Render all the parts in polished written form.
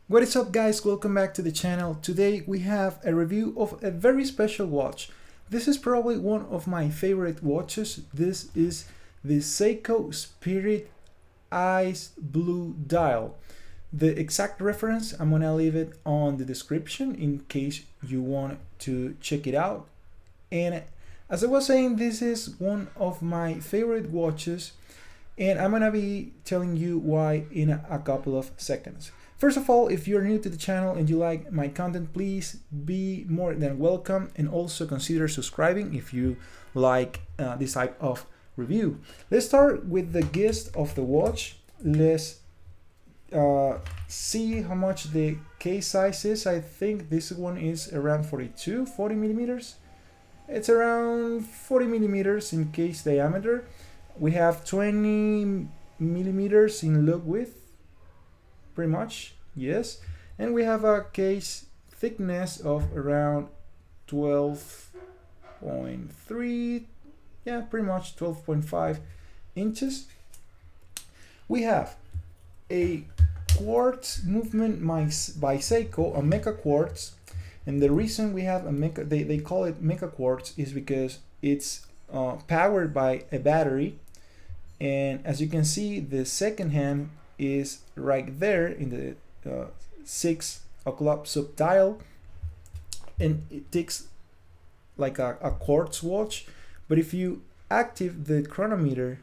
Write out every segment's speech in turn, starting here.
What is up, guys? Welcome back to the channel. Today we have a review of a very special watch. This is probably one of my favorite watches. This is the Seiko Spirit Ice Blue Dial. The exact reference, I'm gonna leave it on the description in case you want to check it out. And as I was saying, this is one of my favorite watches, and I'm gonna be telling you why in a couple of seconds. First of all, if you're new to the channel and you like my content, please be more than welcome, and also consider subscribing if you like this type of review. Let's start with the gist of the watch. Let's see how much the case size is. I think this one is around 40 millimeters. It's around 40 millimeters in case diameter. We have 20 millimeters in lug width. Pretty much, yes, and we have a case thickness of around 12.3, yeah, pretty much 12.5 inches. We have a quartz movement by Seiko, a mecha quartz, and the reason we have a mecha, they call it mecha quartz, is because it's powered by a battery, and as you can see, the second hand is right there in the 6 o'clock subdial, and it takes like a quartz watch, but if you active the chronometer,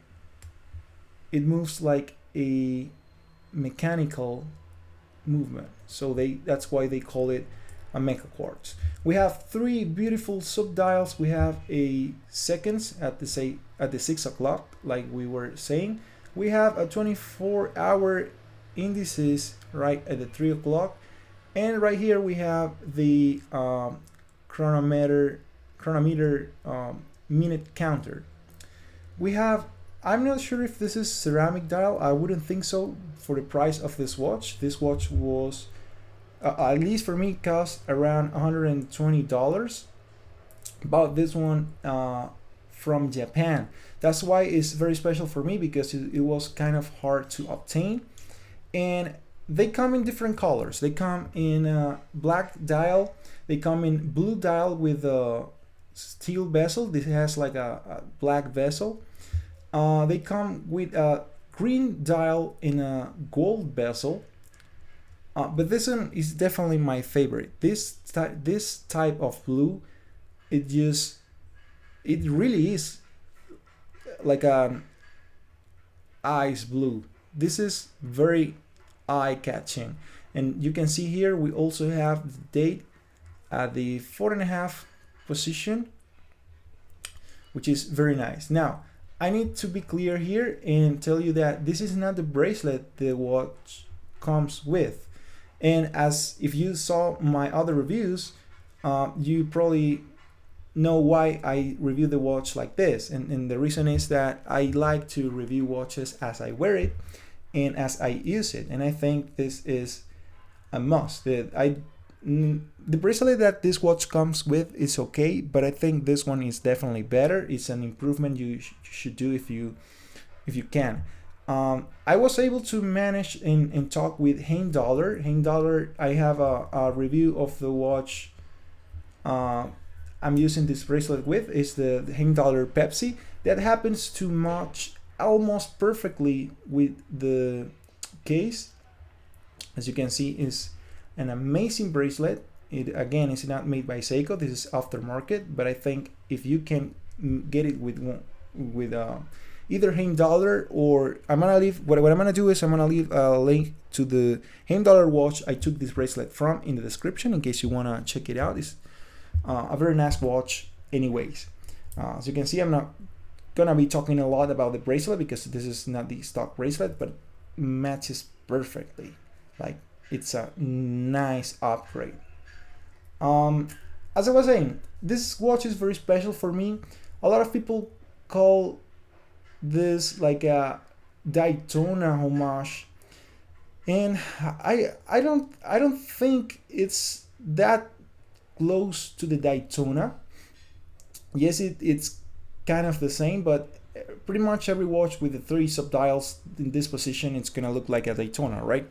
it moves like a mechanical movement, so that's why they call it a mecha quartz. We have 3 beautiful subdials. We have a seconds at the 6 o'clock, like we were saying. We have a 24-hour indices right at the 3 o'clock, and right here we have the chronometer minute counter. We have, I'm not sure if this is ceramic dial. I wouldn't think so for the price of this watch. This watch was at least for me cost around $120. Bought this one from Japan. That's why it's very special for me, because it was kind of hard to obtain, and they come in different colors. They come in black dial, they come in blue dial with a steel bezel. This has like a black bezel. They come with a green dial in a gold bezel, but this one is definitely my favorite. This type of blue, it really is like an ice blue. This is very eye-catching, and you can see here we also have the date at the 4.5 position, which is very nice. Now I need to be clear here and tell you that this is not the bracelet the watch comes with, and as if you saw my other reviews, you probably know why I review the watch like this, and the reason is that I like to review watches as I wear it and as I use it, and I think this is a must. The bracelet that this watch comes with is okay, but I think this one is definitely better. It's an improvement you should do if you can. I was able to manage and talk with Dollar. I have a review of the watch I'm using this bracelet with, is the Dollar Pepsi, that happens to match almost perfectly with the case. As you can see, is an amazing bracelet. It again is not made by Seiko. This is Aftermarket, but I think if you can get it with either Dollar, or I'm gonna leave what I'm gonna do is I'm gonna leave a link to the Dollar watch I took this bracelet from in the description in case you wanna check it out. It's a very nice watch anyways. As you can see, I'm not gonna be talking a lot about the bracelet because this is not the stock bracelet, but matches perfectly. Like, it's a nice upgrade. As I was saying, this watch is very special for me. A lot of people call this like a Daytona homage, and I don't think it's that close to the Daytona. Yes, it's kind of the same, but pretty much every watch with the 3 subdials in this position, it's gonna look like a Daytona, right?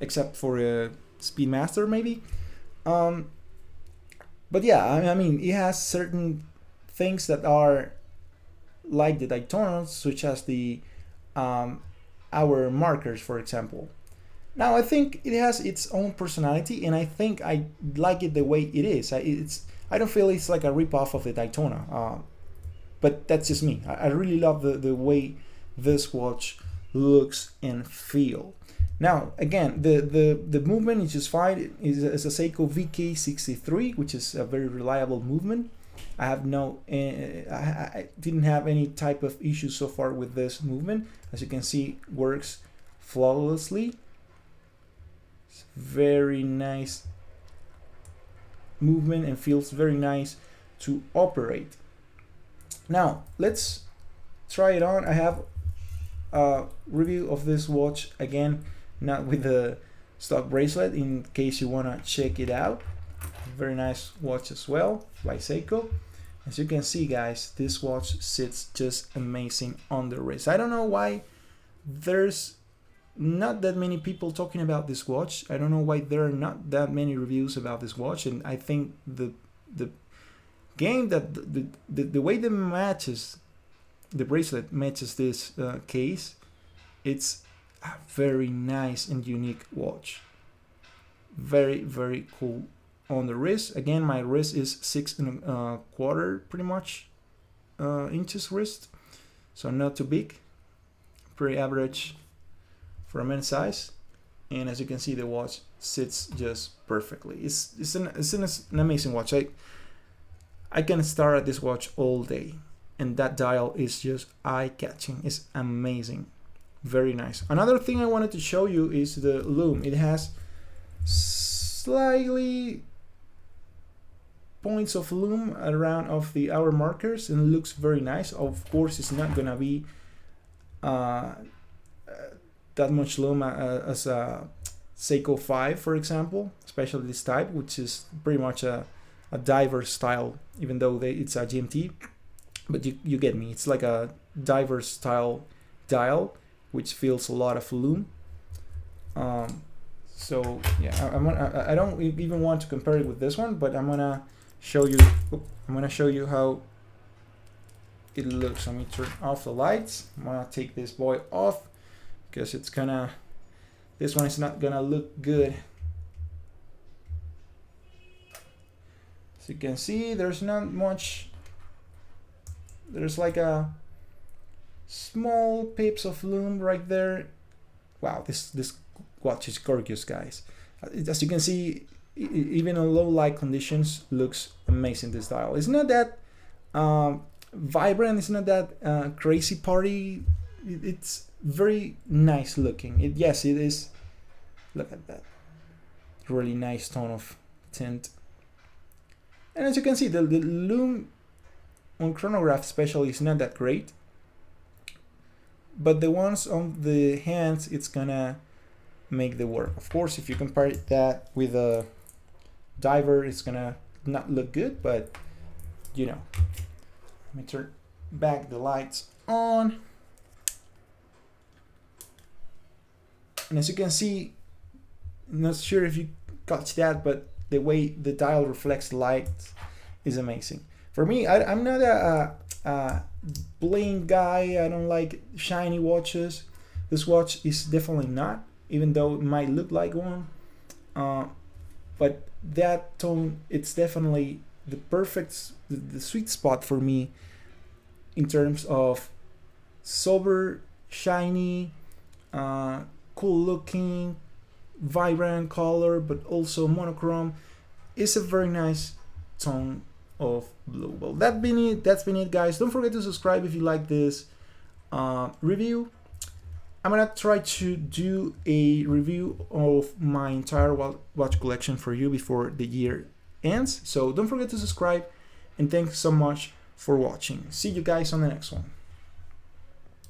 except for a Speedmaster maybe. But yeah, I mean, it has certain things that are like the Daytona, such as the hour markers, for example. Now I think it has its own personality, and I think I like it the way it is. I don't feel it's like a ripoff of the Daytona, but that's just me. I really love the way this watch looks and feel. Now again, the movement is just fine. It's a Seiko VK63, which is a very reliable movement. I have I didn't have any type of issues so far with this movement. As you can see, works flawlessly. It's very nice movement and feels very nice to operate. Now let's try it on. I have a review of this watch, again, not with the stock bracelet, in case you want to check it out. Very nice watch as well by Seiko. As you can see, guys, this watch sits just amazing on the wrist. I don't know why there's not that many people talking about this watch. I don't know why there are not that many reviews about this watch, and I think the game that the way the bracelet matches this case, it's a very nice and unique watch. Very, very cool on the wrist. Again, my wrist is 6.25 pretty much inches wrist, so not too big, pretty average for a men's size. And as you can see, the watch sits just perfectly. It's an amazing watch. I can stare at this watch all day, and that dial is just eye-catching. It's amazing. Very nice. Another thing I wanted to show you is the Lume. It has slightly points of Lume around of the hour markers, and it looks very nice. Of course, it's not gonna be that much Lume as a Seiko 5, for example, especially this type, which is pretty much a diver style, even though it's a GMT. But you get me. It's like a diver style dial, which feels a lot of Lume. So yeah, I don't even want to compare it with this one, but I'm gonna show you. I'm gonna show you how it looks. Let me turn off the lights. I'm gonna take this boy off because this one is not gonna look good. As you can see, there's not much. There's like a small pips of Lume right there. Wow, this watch is gorgeous, guys. As you can see, even in low light conditions, looks amazing. This dial, it's not that vibrant, it's not that crazy party. It's very nice looking. Yes, it is. Look at that, really nice tone of tint. And as you can see, the Lume on Chronograph especially is not that great, but the ones on the hands, it's gonna make the work. Of course, if you compare that with a diver, it's gonna not look good, but you know. Let me turn back the lights on, and as you can see, I'm not sure if you catch that, but the way the dial reflects the light is amazing. For me, I'm not a bling guy. I don't like shiny watches. This watch is definitely not, even though it might look like one. But that tone, it's definitely the sweet spot for me in terms of sober, shiny, cool looking, vibrant color, but also monochrome. It's a very nice tone of blue. Well, that's been it, guys. Don't forget to subscribe if you like this review. I'm gonna try to do a review of my entire watch collection for you before the year ends, so don't forget to subscribe, and thanks so much for watching. See you guys on the next one.